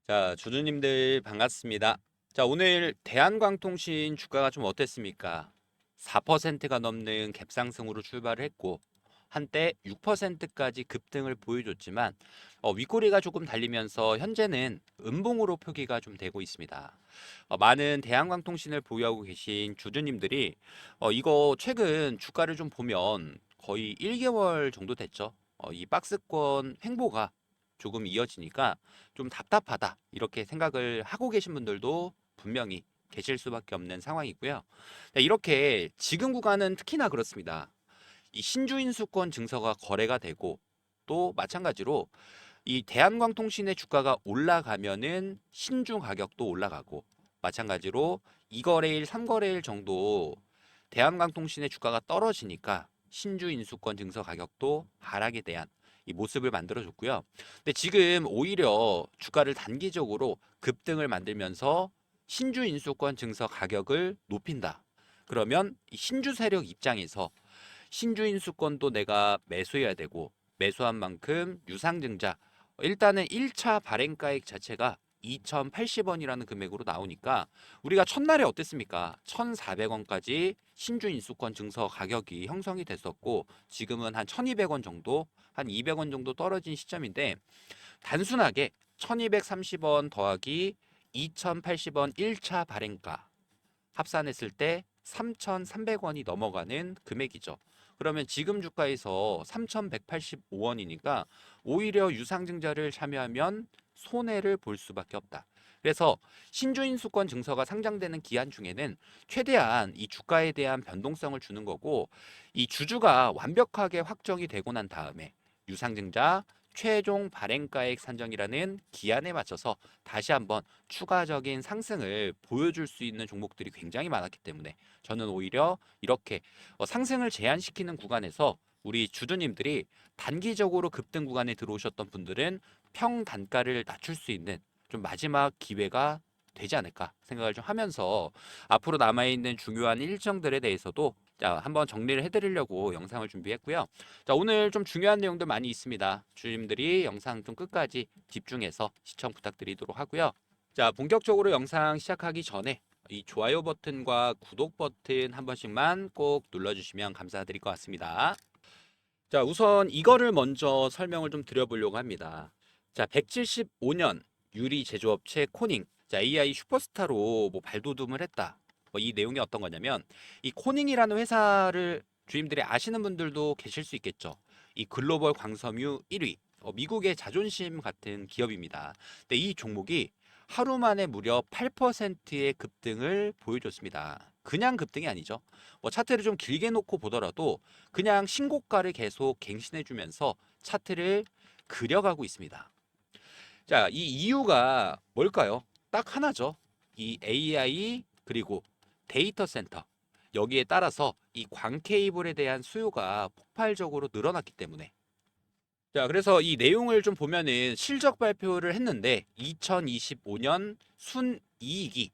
자, 주주님들 반갑습니다. 자, 오늘 대한광통신 주가가 좀 어땠습니까? 4%가 넘는 갭상승으로 출발을 했고 한때 6%까지 급등을 보여줬지만 윗꼬리가 조금 달리면서 현재는 음봉으로 표기가 좀 되고 있습니다. 많은 대한광통신을 보유하고 계신 주주님들이 이거 최근 주가를 좀 보면 거의 1개월 정도 됐죠. 이 박스권 횡보가 조금 이어지니까 좀 답답하다 이렇게 생각을 하고 계신 분들도 분명히 계실 수밖에 없는 상황이고요. 네, 이렇게 지금 구간은 특히나 그렇습니다. 이 신주인수권 증서가 거래가 되고 또 마찬가지로 이 대한광통신의 주가가 올라가면은 신주 가격도 올라가고 마찬가지로 2거래일, 3거래일 정도 대한광통신의 주가가 떨어지니까 신주인수권 증서 가격도 하락에 대한 이 모습을 만들어줬고요. 근데 지금 오히려 주가를 단기적으로 급등을 만들면서 신주인수권 증서 가격을 높인다. 그러면 이 신주 세력 입장에서 신주인수권도 내가 매수해야 되고 매수한 만큼 유상증자 일단은 1차 발행가액 자체가 2,080원이라는 금액으로 나오니까 우리가 첫날에 어땠습니까? 1,400원까지 신주인수권 증서 가격이 형성이 됐었고 지금은 한 1,200원 정도, 한 200원 정도 떨어진 시점인데 단순하게 1,230원 더하기 2,080원 1차 발행가 합산했을 때 3,300원이 넘어가는 금액이죠. 그러면 지금 주가에서 3,185원이니까 오히려 유상증자를 참여하면 손해를 볼 수밖에 없다. 그래서 신주인수권 증서가 상장되는 기한 중에는 최대한 이 주가에 대한 변동성을 주는 거고 이 주주가 완벽하게 확정이 되고 난 다음에 유상증자 최종 발행가액 산정이라는 기한에 맞춰서 다시 한번 추가적인 상승을 보여줄 수 있는 종목들이 굉장히 많았기 때문에 저는 오히려 이렇게 상승을 제한시키는 구간에서 우리 주주님들이 단기적으로 급등 구간에 들어오셨던 분들은 평단가를 낮출 수 있는 좀 마지막 기회가 되지 않을까 생각을 좀 하면서 앞으로 남아있는 중요한 일정들에 대해서도 자, 한번 정리를 해드리려고 영상을 준비했고요. 자, 오늘 좀 중요한 내용들 많이 있습니다. 주주님들이 영상 좀 끝까지 집중해서 시청 부탁드리도록 하고요. 자, 본격적으로 영상 시작하기 전에 이 좋아요 버튼과 구독 버튼 한 번씩만 꼭 눌러주시면 감사드릴 것 같습니다. 자, 우선 이거를 먼저 설명을 좀 드려보려고 합니다. 자, 175년 유리 제조업체 코닝. 자, AI 슈퍼스타로 뭐 발돋움을 했다. 이 내용이 어떤 거냐면 이 코닝이라는 회사를 주임들이 아시는 분들도 계실 수 있겠죠. 이 글로벌 광섬유 1위. 미국의 자존심 같은 기업입니다. 근데 이 종목이 하루 만에 무려 8%의 급등을 보여줬습니다. 그냥 급등이 아니죠. 차트를 좀 길게 놓고 보더라도 그냥 신고가를 계속 갱신해주면서 차트를 그려가고 있습니다. 자, 이 이유가 뭘까요? 딱 하나죠. 이 AI 그리고 데이터 센터. 여기에 따라서 이 광 케이블에 대한 수요가 폭발적으로 늘어났기 때문에 자, 그래서 이 내용을 좀 보면은 실적 발표를 했는데 2025년 순이익이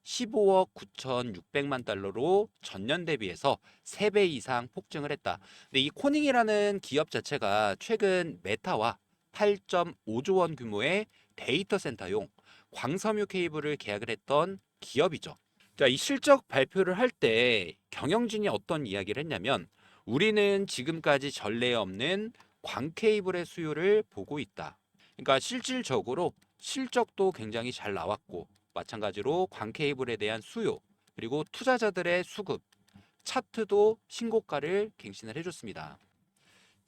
15억 9,600만 달러로 전년 대비해서 3배 이상 폭증을 했다. 근데 이 코닝이라는 기업 자체가 최근 메타와 8.5조 원 규모의 데이터 센터용 광섬유 케이블을 계약을 했던 기업이죠. 자, 이 실적 발표를 할 때 경영진이 어떤 이야기를 했냐면 우리는 지금까지 전례 없는 광 케이블의 수요를 보고 있다. 그러니까 실질적으로 실적도 굉장히 잘 나왔고 마찬가지로 광 케이블에 대한 수요 그리고 투자자들의 수급 차트도 신고가를 갱신을 해줬습니다.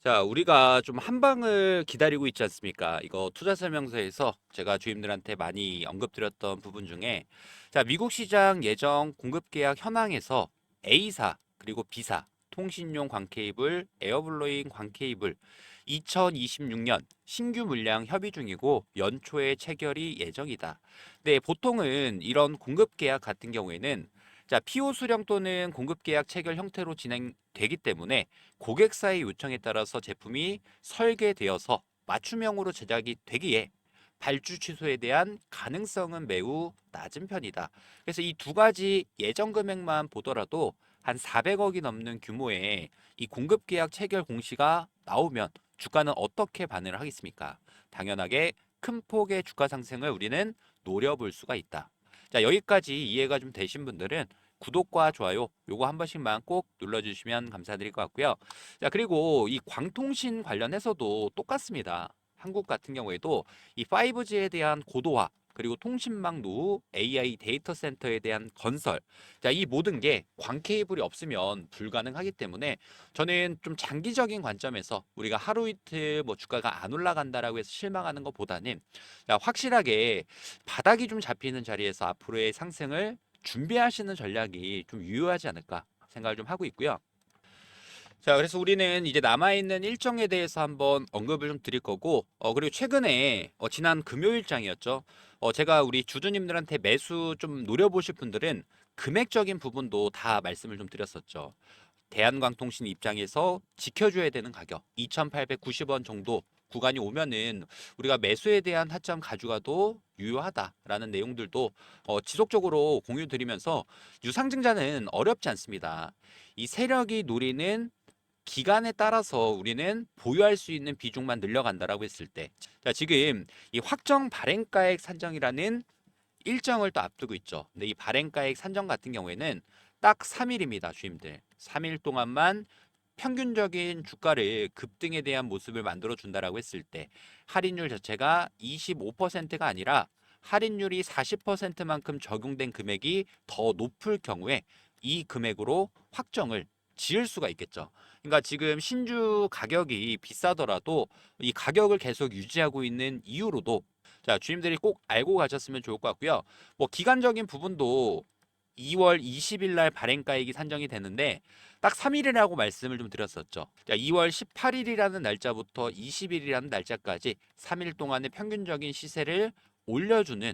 자, 우리가 좀 한 방을 기다리고 있지 않습니까? 이거 투자 설명서에서 제가 주임들한테 많이 언급드렸던 부분 중에 자, 미국 시장 예정 공급 계약 현황에서 A사 그리고 B사 통신용 광 케이블, 에어블로잉 광 케이블 2026년 신규 물량 협의 중이고 연초에 체결이 예정이다. 네, 보통은 이런 공급 계약 같은 경우에는 자, PO 수령 또는 공급 계약 체결 형태로 진행되기 때문에 고객사의 요청에 따라서 제품이 설계되어서 맞춤형으로 제작이 되기에 발주 취소에 대한 가능성은 매우 낮은 편이다. 그래서 이 두 가지 예정 금액만 보더라도 한 400억이 넘는 규모의 이 공급 계약 체결 공시가 나오면 주가는 어떻게 반응을 하겠습니까? 당연하게 큰 폭의 주가 상승을 우리는 노려볼 수가 있다. 자, 여기까지 이해가 좀 되신 분들은 구독과 좋아요 요거 한 번씩만 꼭 눌러주시면 감사드릴 것 같고요. 자, 그리고 이 광통신 관련해서도 똑같습니다. 한국 같은 경우에도 이 5G에 대한 고도화 그리고 통신망 노후, AI 데이터 센터에 대한 건설. 자, 이 모든 게 광 케이블이 없으면 불가능하기 때문에 저는 좀 장기적인 관점에서 우리가 하루 이틀 뭐 주가가 안 올라간다라고 해서 실망하는 것보다는 자, 확실하게 바닥이 좀 잡히는 자리에서 앞으로의 상승을 준비하시는 전략이 좀 유효하지 않을까 생각을 좀 하고 있고요. 자, 그래서 우리는 이제 남아있는 일정에 대해서 한번 언급을 좀 드릴 거고, 그리고 최근에, 지난 금요일장이었죠. 제가 우리 주주님들한테 매수 좀 노려보실 분들은 금액적인 부분도 다 말씀을 좀 드렸었죠. 대한광통신 입장에서 지켜줘야 되는 가격 2,890원 정도 구간이 오면은 우리가 매수에 대한 타점 가져가도 유효하다라는 내용들도 지속적으로 공유 드리면서 유상증자는 어렵지 않습니다. 이 세력이 노리는 기간에 따라서 우리는 보유할 수 있는 비중만 늘려간다라고 했을 때, 자, 지금 이 확정 발행가액 산정이라는 일정을 또 앞두고 있죠. 근데 이 발행가액 산정 같은 경우에는 딱 3일입니다, 주임들. 3일 동안만 평균적인 주가를 급등에 대한 모습을 만들어 준다라고 했을 때 할인율 자체가 25%가 아니라 할인율이 40%만큼 적용된 금액이 더 높을 경우에 이 금액으로 확정을 지을 수가 있겠죠. 그러니까 지금 신주 가격이 비싸더라도 이 가격을 계속 유지하고 있는 이유로도 자, 주임들이 꼭 알고 가셨으면 좋을 것 같고요. 뭐 기간적인 부분도 2월 20일 날 발행가액이 산정이 되는데 딱 3일이라고 말씀을 좀 드렸었죠. 자, 2월 18일이라는 날짜부터 20일이라는 날짜까지 3일 동안의 평균적인 시세를 올려주는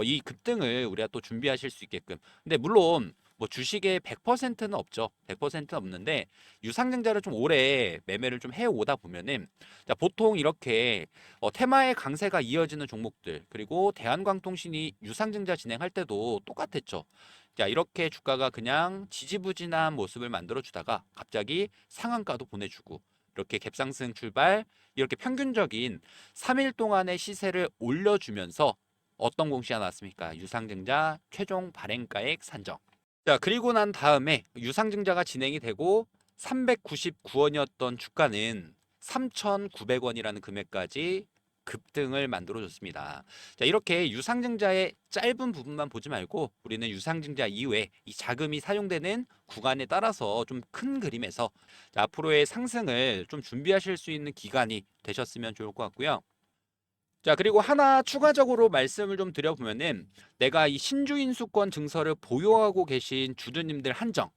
이 급등을 우리가 또 준비하실 수 있게끔. 근데 물론 뭐 주식의 100%는 없죠. 100%는 없는데 유상증자를 좀 오래 매매를 좀 해오다 보면은 자, 보통 이렇게 테마의 강세가 이어지는 종목들 그리고 대한광통신이 유상증자 진행할 때도 똑같았죠. 자, 이렇게 주가가 그냥 지지부진한 모습을 만들어 주다가 갑자기 상한가도 보내주고 이렇게 갭상승 출발 이렇게 평균적인 3일 동안의 시세를 올려주면서 어떤 공시가 나왔습니까? 유상증자 최종 발행가액 산정. 자, 그리고 난 다음에 유상증자가 진행이 되고 399원이었던 주가는 3,900원이라는 금액까지 급등을 만들어줬습니다. 자, 이렇게 유상증자의 짧은 부분만 보지 말고 우리는 유상증자 이후에 이 자금이 사용되는 구간에 따라서 좀 큰 그림에서 자, 앞으로의 상승을 좀 준비하실 수 있는 기간이 되셨으면 좋을 것 같고요. 자, 그리고 하나 추가적으로 말씀을 좀 드려보면은 내가 이 신주인수권 증서를 보유하고 계신 주주님들 한정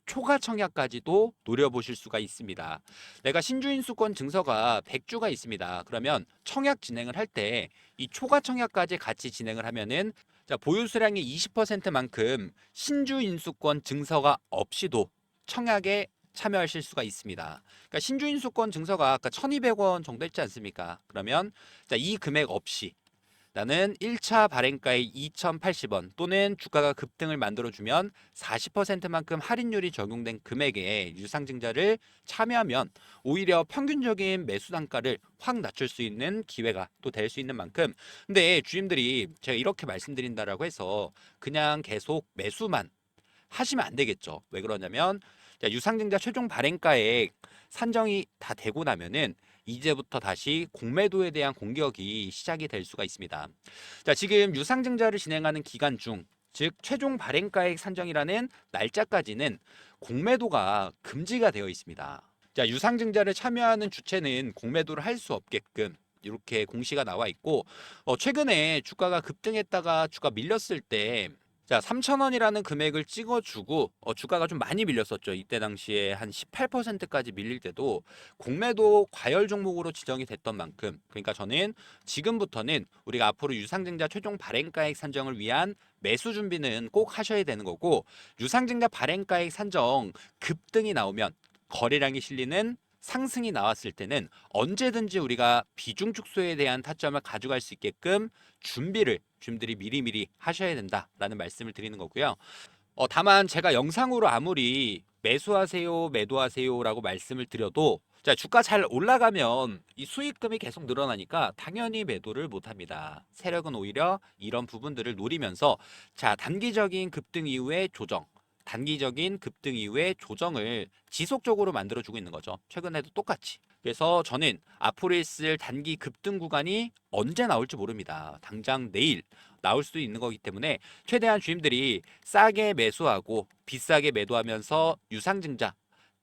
초과 청약까지도 노려보실 수가 있습니다. 내가 신주인수권 증서가 100주가 있습니다. 그러면 청약 진행을 할 때 이 초과 청약까지 같이 진행을 하면은 자, 보유 수량의 20%만큼 신주인수권 증서가 없이도 청약에 참여하실 수가 있습니다. 그러니까 신주인수권 증서가 아까 1,200원 정도 했지 않습니까? 그러면 자, 이 금액 없이 나는 1차 발행가의 2,080원 또는 주가가 급등을 만들어주면 40%만큼 할인율이 적용된 금액의 유상증자를 참여하면 오히려 평균적인 매수 단가를 확 낮출 수 있는 기회가 또 될 수 있는 만큼 근데 주임들이 제가 이렇게 말씀드린다라고 해서 그냥 계속 매수만 하시면 안 되겠죠. 왜 그러냐면 유상증자 최종 발행가액 산정이 다 되고 나면은 이제부터 다시 공매도에 대한 공격이 시작이 될 수가 있습니다. 자, 지금 유상증자를 진행하는 기간 중, 즉 최종 발행가액 산정이라는 날짜까지는 공매도가 금지가 되어 있습니다. 자, 유상증자를 참여하는 주체는 공매도를 할 수 없게끔 이렇게 공시가 나와 있고 최근에 주가가 급등했다가 주가 밀렸을 때 자, 3,000원이라는 금액을 찍어주고 주가가 좀 많이 밀렸었죠. 이때 당시에 한 18%까지 밀릴 때도 공매도 과열 종목으로 지정이 됐던 만큼 그러니까 저는 지금부터는 우리가 앞으로 유상증자 최종 발행가액 산정을 위한 매수 준비는 꼭 하셔야 되는 거고 유상증자 발행가액 산정 급등이 나오면 거래량이 실리는 상승이 나왔을 때는 언제든지 우리가 비중 축소에 대한 타점을 가져갈 수 있게끔 준비들이 미리미리 하셔야 된다라는 말씀을 드리는 거고요. 다만 제가 영상으로 아무리 매수하세요, 매도하세요라고 말씀을 드려도 자, 주가 잘 올라가면 이 수익금이 계속 늘어나니까 당연히 매도를 못 합니다. 세력은 오히려 이런 부분들을 노리면서 자, 단기적인 급등 이후에 조정, 단기적인 급등 이후에 조정을 지속적으로 만들어주고 있는 거죠. 최근에도 똑같이. 그래서 저는 앞으로 있을 단기 급등 구간이 언제 나올지 모릅니다. 당장 내일 나올 수도 있는 거기 때문에 최대한 주임들이 싸게 매수하고 비싸게 매도하면서 유상증자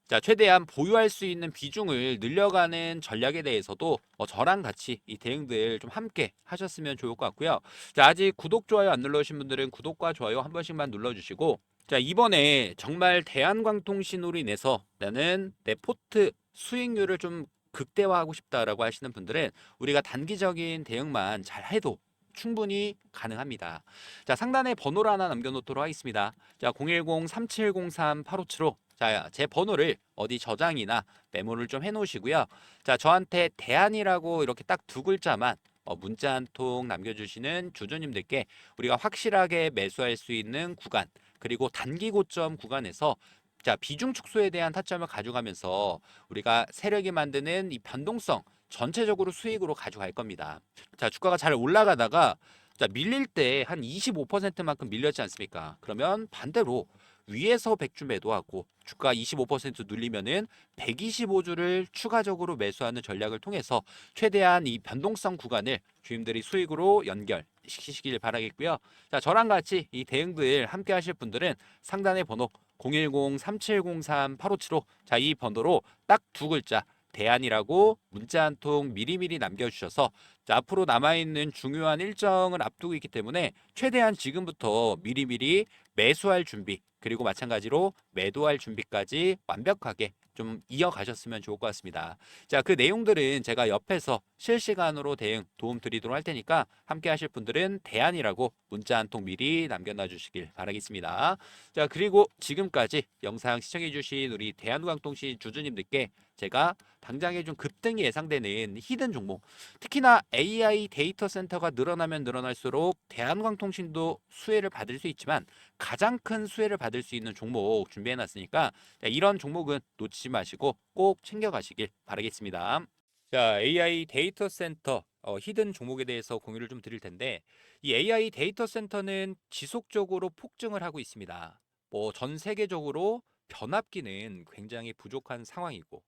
자, 최대한 보유할 수 있는 비중을 늘려가는 전략에 대해서도 저랑 같이 이 대응들 좀 함께 하셨으면 좋을 것 같고요. 자, 아직 구독, 좋아요 안 눌러주신 분들은 구독과 좋아요 한 번씩만 눌러주시고 자, 이번에 정말 대한광통신으로 인해서 나는 내 포트 수익률을 좀 극대화하고 싶다라고 하시는 분들은 우리가 단기적인 대응만 잘 해도 충분히 가능합니다. 자, 상단에 번호를 하나 남겨놓도록 하겠습니다. 자, 010-3703-8575. 자, 제 번호를 어디 저장이나 메모를 좀 해놓으시고요. 자, 저한테 대안이라고 이렇게 딱 두 글자만 문자 한 통 남겨주시는 주주님들께 우리가 확실하게 매수할 수 있는 구간 그리고 단기 고점 구간에서 자, 비중 축소에 대한 타점을 가져가면서 우리가 세력이 만드는 이 변동성 전체적으로 수익으로 가져갈 겁니다. 자, 주가가 잘 올라가다가 자, 밀릴 때 한 25%만큼 밀렸지 않습니까? 그러면 반대로 위에서 100주 매도하고 주가 25% 눌리면은 125주를 추가적으로 매수하는 전략을 통해서 최대한 이 변동성 구간을 주임들이 수익으로 연결시키시길 바라겠고요. 자, 저랑 같이 이 대응들 함께 하실 분들은 상단의 번호 010-3703-8575 자, 이 번호로 딱 두 글자 대안이라고 문자 한 통 미리미리 남겨주셔서 자, 앞으로 남아있는 중요한 일정을 앞두고 있기 때문에 최대한 지금부터 미리미리 매수할 준비 그리고 마찬가지로 매도할 준비까지 완벽하게 좀 이어가셨으면 좋을 것 같습니다. 자, 그 내용들은 제가 옆에서 실시간으로 대응 도움 드리도록 할 테니까 함께 하실 분들은 대안이라고 문자 한 통 미리 남겨놔 주시길 바라겠습니다. 자, 그리고 지금까지 영상 시청해 주신 우리 대한광통신 주주님들께 제가 당장에 좀 급등이 예상되는 히든 종목 특히나 AI 데이터 센터가 늘어나면 늘어날수록 대한광통신도 수혜를 받을 수 있지만 가장 큰 수혜를 받을 수 있는 종목 준비해 놨으니까 이런 종목은 놓치지 마시고 꼭 챙겨 가시길 바라겠습니다. 자, AI 데이터 센터 히든 종목에 대해서 공유를 좀 드릴 텐데 이 AI 데이터 센터는 지속적으로 폭증을 하고 있습니다. 뭐 전 세계적으로 변압기는 굉장히 부족한 상황이고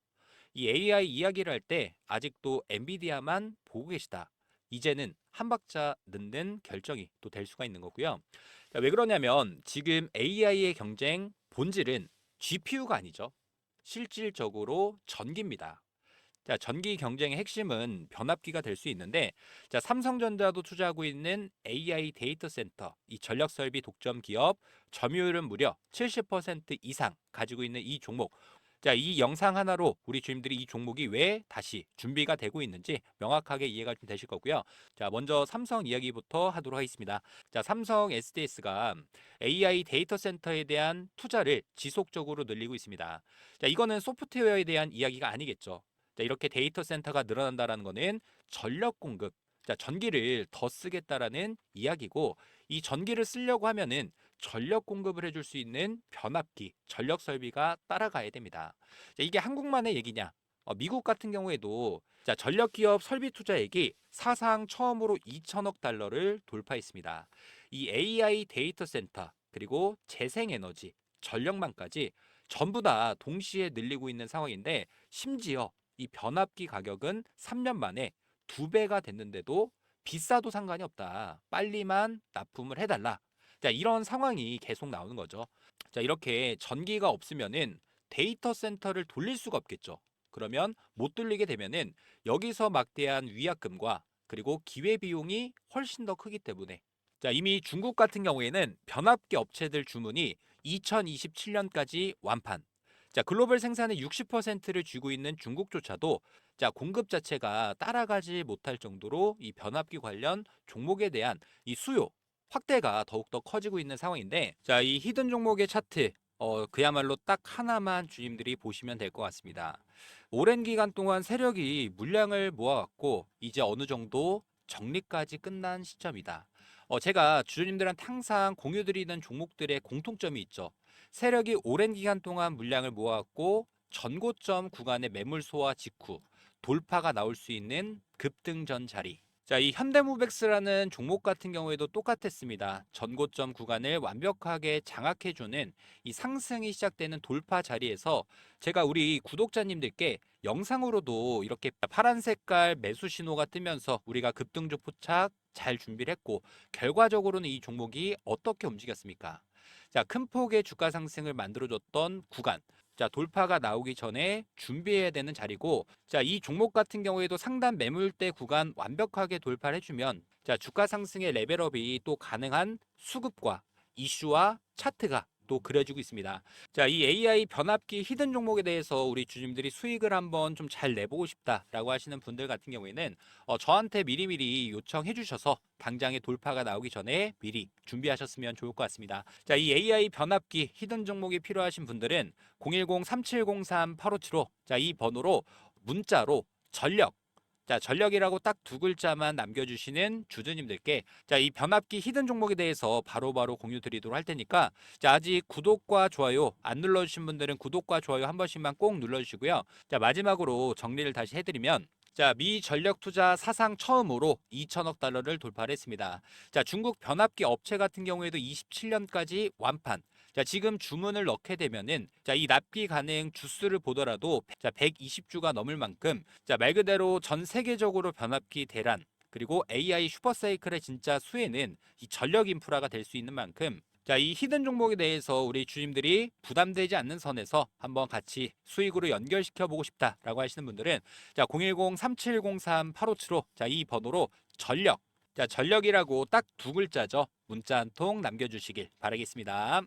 이 AI 이야기를 할 때 아직도 엔비디아만 보고 계시다. 이제는 한 박자 늦는 결정이 또 될 수가 있는 거고요. 자, 왜 그러냐면 지금 AI의 경쟁 본질은 GPU가 아니죠. 실질적으로 전기입니다. 자, 전기 경쟁의 핵심은 변압기가 될 수 있는데 자, 삼성전자도 투자하고 있는 AI 데이터 센터 이 전력 설비 독점 기업 점유율은 무려 70% 이상 가지고 있는 이 종목 자, 이 영상 하나로 우리 주임들이 이 종목이 왜 다시 준비가 되고 있는지 명확하게 이해가 좀 되실 거고요. 자, 먼저 삼성 이야기부터 하도록 하겠습니다. 자, 삼성 SDS가 AI 데이터 센터에 대한 투자를 지속적으로 늘리고 있습니다. 자, 이거는 소프트웨어에 대한 이야기가 아니겠죠. 자, 이렇게 데이터 센터가 늘어난다라는 거는 전력 공급, 자, 전기를 더 쓰겠다라는 이야기고 이 전기를 쓰려고 하면은 전력 공급을 해줄 수 있는 변압기, 전력 설비가 따라가야 됩니다. 자, 이게 한국만의 얘기냐? 미국 같은 경우에도 자, 전력 기업 설비 투자액이 사상 처음으로 2천억 달러를 돌파했습니다. 이 AI 데이터 센터 그리고 재생에너지, 전력망까지 전부 다 동시에 늘리고 있는 상황인데 심지어 이 변압기 가격은 3년 만에 2배가 됐는데도 비싸도 상관이 없다. 빨리만 납품을 해달라. 자, 이런 상황이 계속 나오는 거죠. 자, 이렇게 전기가 없으면은 데이터 센터를 돌릴 수가 없겠죠. 그러면 못 돌리게 되면은 여기서 막대한 위약금과 그리고 기회 비용이 훨씬 더 크기 때문에 자, 이미 중국 같은 경우에는 변압기 업체들 주문이 2027년까지 완판. 자, 글로벌 생산의 60%를 쥐고 있는 중국조차도 자, 공급 자체가 따라가지 못할 정도로 이 변압기 관련 종목에 대한 이 수요 확대가 더욱더 커지고 있는 상황인데 자, 이 히든 종목의 차트 그야말로 딱 하나만 주임들이 보시면 될 것 같습니다. 오랜 기간 동안 세력이 물량을 모아왔고 이제 어느 정도 정리까지 끝난 시점이다. 제가 주주님들한테 항상 공유드리는 종목들의 공통점이 있죠. 세력이 오랜 기간 동안 물량을 모아왔고 전고점 구간의 매물 소화 직후 돌파가 나올 수 있는 급등전 자리. 자, 이 현대무백스라는 종목 같은 경우에도 똑같았습니다. 전고점 구간을 완벽하게 장악해주는 이 상승이 시작되는 돌파 자리에서 제가 우리 구독자님들께 영상으로도 이렇게 파란 색깔 매수 신호가 뜨면서 우리가 급등주 포착 잘 준비를 했고 결과적으로는 이 종목이 어떻게 움직였습니까? 자, 큰 폭의 주가 상승을 만들어줬던 구간. 자, 돌파가 나오기 전에 준비해야 되는 자리고, 자, 이 종목 같은 경우에도 상단 매물대 구간 완벽하게 돌파를 해주면, 자, 주가 상승의 레벨업이 또 가능한 수급과 이슈와 차트가 또 그려지고 있습니다. 자, 이 AI 변압기 히든 종목에 대해서 우리 주주님들이 수익을 한번 좀 잘 내보고 싶다라고 하시는 분들 같은 경우에는 저한테 미리미리 요청해 주셔서 당장의 돌파가 나오기 전에 미리 준비하셨으면 좋을 것 같습니다. 자, 이 AI 변압기 히든 종목이 필요하신 분들은 010-3703-8575 자, 이 번호로 문자로 전력 자, 전력이라고 딱 두 글자만 남겨주시는 주주님들께 자, 이 변압기 히든 종목에 대해서 바로바로 공유 드리도록 할 테니까 자, 아직 구독과 좋아요 안 눌러주신 분들은 구독과 좋아요 한 번씩만 꼭 눌러주시고요. 자, 마지막으로 정리를 다시 해드리면 자, 미 전력 투자 사상 처음으로 2천억 달러를 돌파를 했습니다. 자, 중국 변압기 업체 같은 경우에도 27년까지 완판. 자, 지금 주문을 넣게 되면은 자, 이 납기 가능 주수를 보더라도 자, 120주가 넘을 만큼 자, 말 그대로 전 세계적으로 변압기 대란 그리고 AI 슈퍼사이클의 진짜 수혜는 이 전력 인프라가 될 수 있는 만큼 자, 이 히든 종목에 대해서 우리 주님들이 부담되지 않는 선에서 한번 같이 수익으로 연결시켜 보고 싶다라고 하시는 분들은 자, 010-3703-8575 자, 이 번호로 전력 자, 전력이라고 딱 두 글자죠. 문자 한 통 남겨주시길 바라겠습니다.